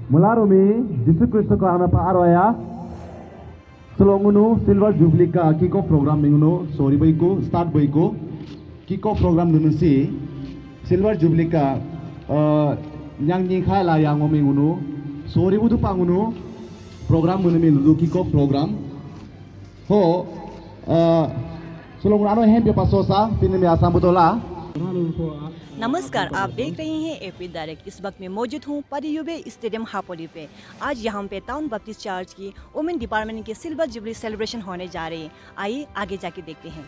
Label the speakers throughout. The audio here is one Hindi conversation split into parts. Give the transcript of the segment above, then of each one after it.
Speaker 1: Melarumi Yesus Kristus ko ana pa arwaya Selongunu Silver Jubilee ka kick-off program ninguno sorry boy ko start boy ko kick-off program nunu si Silver Jubilee ka yang ni khala yang ngomingunu sorry budu pangunu program nunu mi kick-off program ho selongunu ano hem pe pasosa pinne me asam butola
Speaker 2: नमस्कार, आप देख रहे हैं एपी डायरेक्ट। इस वक्त मैं मौजूद हूँ परियुबे स्टेडियम हापोली पे। आज यहाँ पे टाउन बैप्टिस्ट चर्च की वुमेन डिपार्टमेंट की सिल्वर जुबली सेलिब्रेशन होने जा रही है। आइए आगे जाके देखते हैं।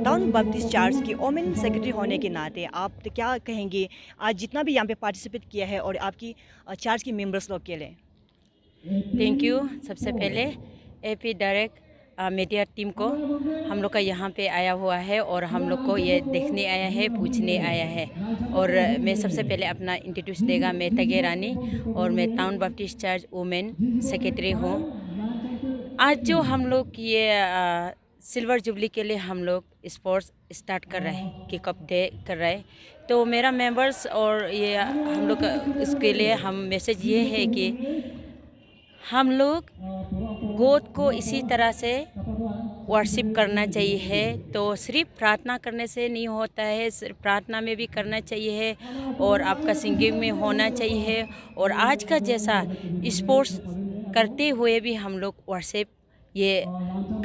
Speaker 2: टाउन बैप्टिस्ट चर्च की वुमेन सेक्रेटरी होने के नाते आप तो क्या कहेंगे आज जितना भी यहाँ पे पार्टिसिपेट किया है और आपकी चर्च की मेंबर्स लोग के लिए?
Speaker 3: Thank you. सबसे पहले एपी डायरेक्ट मीडिया टीम को हम लोग का यहाँ पे आया हुआ है और हम लोग को ये देखने आया है, पूछने आया है। और मैं सबसे पहले अपना इंट्रोड्यूस देगा। मैं तगे रानी और मैं town Baptist church women secretary हूँ। आज जो हम लोग ये सिल्वर जुबली के लिए हम लोग स्पोर्ट्स स्टार्ट कर रहे हैं, किकअप डे कर रहे हैं, तो मेरा मेंबर्स और ये हम लोग इसके लिए हम मैसेज ये है कि हम लोग गॉड को इसी तरह से वर्शिप करना चाहिए है। तो सिर्फ प्रार्थना करने से नहीं होता है, सिर्फ प्रार्थना में भी करना चाहिए है और आपका सिंगिंग में होना चाहिए है। और आज का जैसा स्पोर्ट्स करते हुए भी हम लोग वर्शिप ये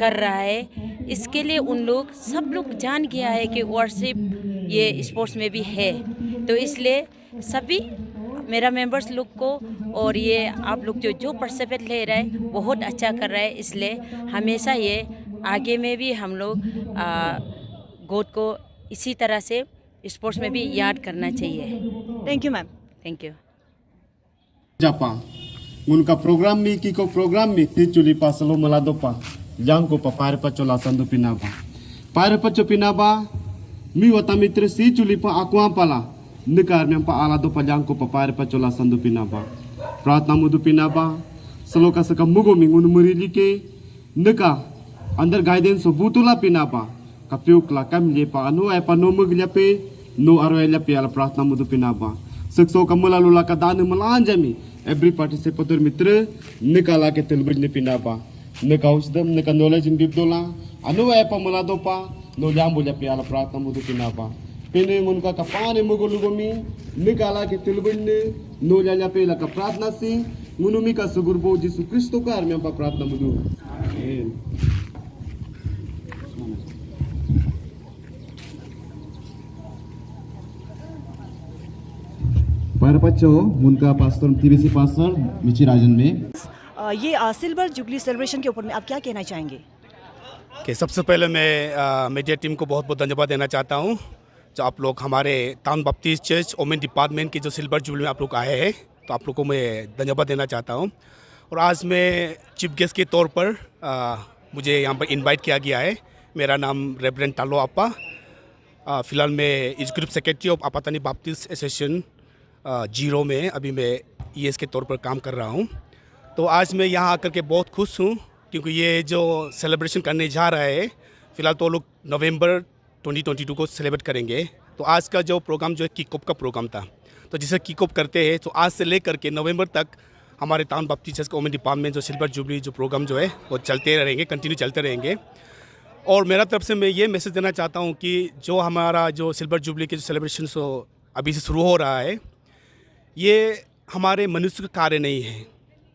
Speaker 3: कर रहा है, इसके लिए उन लोग सब लोग जान गया है कि वर्शिप ये स्पोर्ट्स में भी है। तो इसलिए सभी मेरा मेंबर्स लोग को और ये आप लोग जो पार्टिसिपेट ले रहे हैं बहुत अच्छा कर रहा है। इसलिए हमेशा ये आगे में भी हम लोग गॉड को इसी तरह से स्पोर्ट्स में भी याद करना चाहिए।
Speaker 2: Thank you ma'am.
Speaker 3: Thank you.
Speaker 1: Japan उनका प्रोग्राम में की को प्रोग्राम में ती चुली पासलो मलादो पा yang ko papare pa chola sandu pinaba pare pa chopinaba mi wata mitre si chuli pa akwa pala nikar mem pa ala do pa yang ko papare pa chola sandu pinaba pratna mudu pinaba saloka saka mugo mingun murili ke nika under guidance so butula pinaba kapiuk la kam le pa anu ai pa no muglia pe no aro ele pe ala pratna mudu pinaba sekso kamula lula ka danu malanjami every participator mitre nikala ke telbij ni pinaba nikausdam nika knowledge in bibdola anu apa mulado pa no jambu ja piala pratna mudu pinaba pene unka kapane mugulugomi nikala ke telbij ne no ja pela ka pratna si munumi ka sugurbo Yesus Kristo ka arme pa pratna mudu amen. पारपच्चो उनका पास्टर टीबीसी पास्टर मिची राजन में
Speaker 2: ये सिल्वर जुबली सेलिब्रेशन के ऊपर में आप क्या कहना चाहेंगे?
Speaker 4: कि सबसे पहले मैं मीडिया टीम को बहुत बहुत धन्यवाद देना चाहता हूँ जो आप लोग हमारे town Baptist church women department की जो सिल्वर जुबली में आप लोग आए हैं तो आप लोग को मैं धन्यवाद देना चाहता हूँ। और आज मैं चीफ गेस्ट के तौर पर मुझे यहाँ पर इनवाइट किया गया है। मेरा नाम रेवरेंड टालो आपा, फ़िलहाल मैं इस group secretary of Apatani Baptist association zero में अभी मैं ईएस के तौर पर काम कर रहा हूँ। तो आज मैं यहाँ आकर के बहुत खुश हूँ क्योंकि ये जो सेलिब्रेशन करने जा रहा है फ़िलहाल तो लोग नवंबर 2022 को सेलिब्रेट करेंगे। तो आज का जो प्रोग्राम जो है किक ऑफ का प्रोग्राम था, तो जिसे किक ऑफ करते हैं तो आज से लेकर के नवंबर तक हमारे town Baptist church women department जो सिल्वर जुबली जो प्रोग्राम जो है वो चलते रहेंगे, कंटिन्यू चलते रहेंगे। और मेरा तरफ से मैं ये मैसेज देना चाहता हूँ कि जो हमारा जो सिल्वर जुबली के जो सेलिब्रेशन अभी से शुरू हो रहा है ये हमारे मनुष्य का कार्य नहीं है।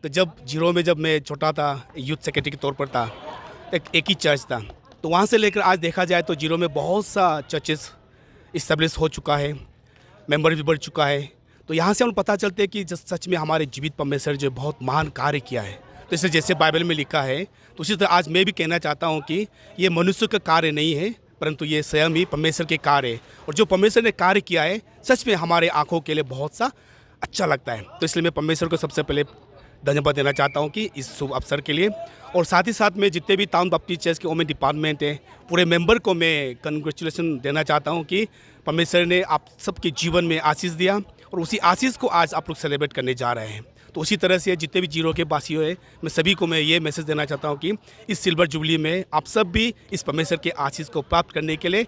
Speaker 4: तो जब जीरो में जब मैं छोटा था यूथ सेक्रेटरी के तौर पर था, एक ही चर्च था, तो वहाँ से लेकर आज देखा जाए तो जीरो में बहुत सा चर्चेस इस्टेब्लिश हो चुका है, मेंबर भी बढ़ चुका है। तो यहाँ से हम पता चलते हैं कि सच में हमारे जीवित परमेश्वर जो बहुत महान कार्य किया है। तो इसलिए जैसे बाइबल में लिखा है तो उसी तरह आज मैं भी कहना चाहता हूँ कि ये मनुष्य का कार्य नहीं है परंतु ये स्वयं ही परमेश्वर के कार्य है। और जो परमेश्वर ने कार्य किया है सच में हमारे आँखों के लिए बहुत सा अच्छा लगता है। तो इसलिए मैं परमेश्वर को सबसे पहले धन्यवाद देना चाहता हूँ कि इस शुभ अवसर के लिए। और साथ ही साथ में जितने भी टाउन बप्टिस्ट चर्च के वोमेन डिपार्टमेंट है पूरे मेंबर को मैं कंग्रेचुलेसन देना चाहता हूँ कि परमेश्वर ने आप सबके जीवन में आशीष दिया और उसी आशीष को आज आप लोग सेलिब्रेट करने जा रहे हैं। तो उसी तरह से जितने भी जीरो के वासी है मैं सभी को मैं ये मैसेज देना चाहता हूँ कि इस सिल्वर जुबली में आप सब भी इस परमेश्वर के आशीष को प्राप्त करने के लिए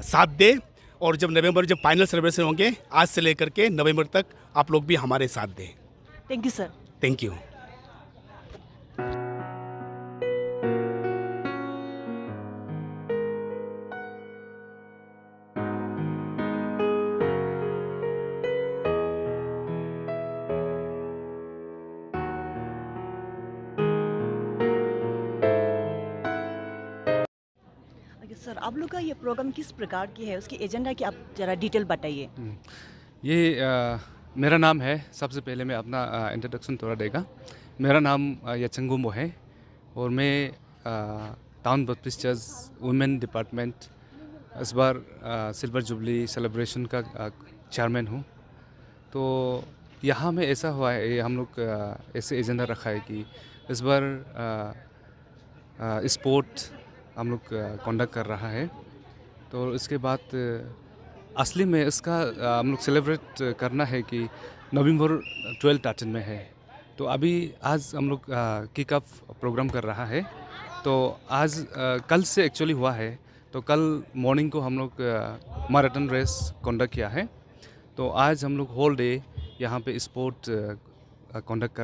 Speaker 4: साथ दें। और जब नवंबर जब फाइनल सेलिब्रेशन होंगे आज से लेकर के नवंबर तक आप लोग भी हमारे साथ दें।
Speaker 2: Thank you sir.
Speaker 4: Thank you.
Speaker 2: Sir आप लोग का ये प्रोग्राम किस प्रकार की है, उसकी एजेंडा की आप ज़रा डिटेल बताइए।
Speaker 5: ये मेरा नाम है, सबसे पहले मैं अपना इंट्रोडक्शन थोड़ा देगा। मेरा नाम यचंगुमो है और मैं town Baptist church women department इस बार सिल्वर जुबली सेलिब्रेशन का चेयरमैन हूँ। तो यहाँ में ऐसा हुआ है, हम लोग ऐसे एजेंडा रखा है कि इस बार स्पोर्ट हम लोग कंडक्ट कर रहा है। तो इसके बाद असली में इसका हम लोग सेलिब्रेट करना है कि नवंबर 12-13 में है। तो अभी आज हम लोग किक ऑफ प्रोग्राम कर रहा है। तो आज कल से एक्चुअली हुआ है, तो कल मॉर्निंग को हम लोग मैराथन रेस कंडक्ट किया है। तो आज हम लोग होल डे यहाँ पे स्पोर्ट कंडक्ट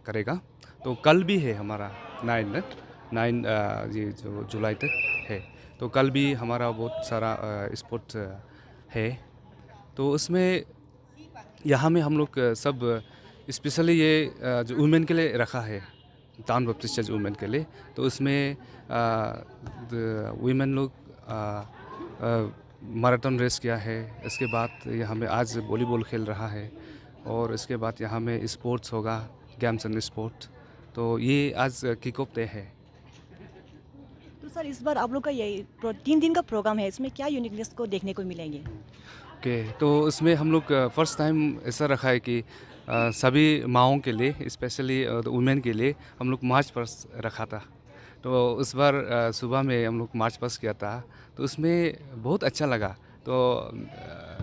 Speaker 5: करेगा। तो कल भी है हमारा 9 ये जो जुलाई तक है। तो कल भी हमारा बहुत सारा स्पोर्ट है। तो उसमें यहाँ में हम लोग सब स्पेशली ये जो वुमेन के लिए रखा है, टाउन बप्टिस्ट चर्च वुमेन के लिए। तो उसमें वुमेन लोग मैराथन रेस किया है। इसके बाद यहाँ में आज वॉलीबॉल खेल रहा है और इसके बाद यहाँ में स्पोर्ट्स होगा, गेम्स एंड स्पोर्ट। तो ये आज किक ऑफ डे है।
Speaker 2: तो सर इस बार आप लोग का ये 3 दिन का प्रोग्राम है, इसमें क्या यूनिकनेस को देखने को मिलेंगे?
Speaker 5: ओके, तो इसमें हम लोग फर्स्ट टाइम ऐसा रखा है कि सभी माँओं के लिए, स्पेशली वुमेन के लिए हम लोग मार्च पास्ट रखा था। तो इस बार सुबह में हम लोग मार्च पास्ट किया था, तो उसमें बहुत अच्छा लगा। तो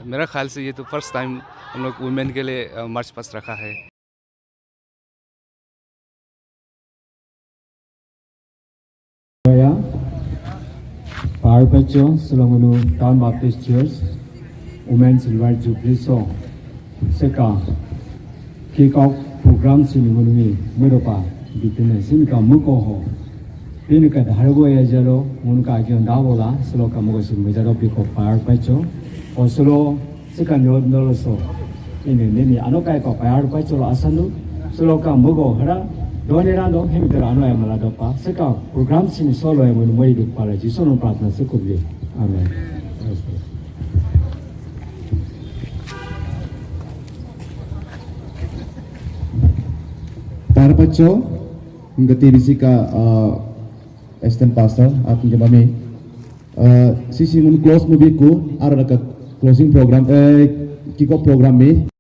Speaker 5: मेरा ख्याल से ये तो फर्स्ट टाइम हम लोग वुमेन के लिए मार्च पास्ट रखा है।
Speaker 6: Parpacho Solomonu Town Baptist Church Women's Silver Jubilee Song Seka Kick Off program sini menurut mereka bitnya sini kamu koho ini kan harga ya jalo muka agian dawola selo kamu kasih menjadi piko par paco o selo sekarang noloso ini anu kayak kau par paco lo asal selo kamu go hara doanerando hemiter anu yang malah dopa sekarang program sini solo yang menurut hidup para jisono pratna sekubi amin.
Speaker 7: Para pacho, ngati bisika assistant pastor ating jamami. Sisi mun close movie ko, ara ka closing program kick off program me.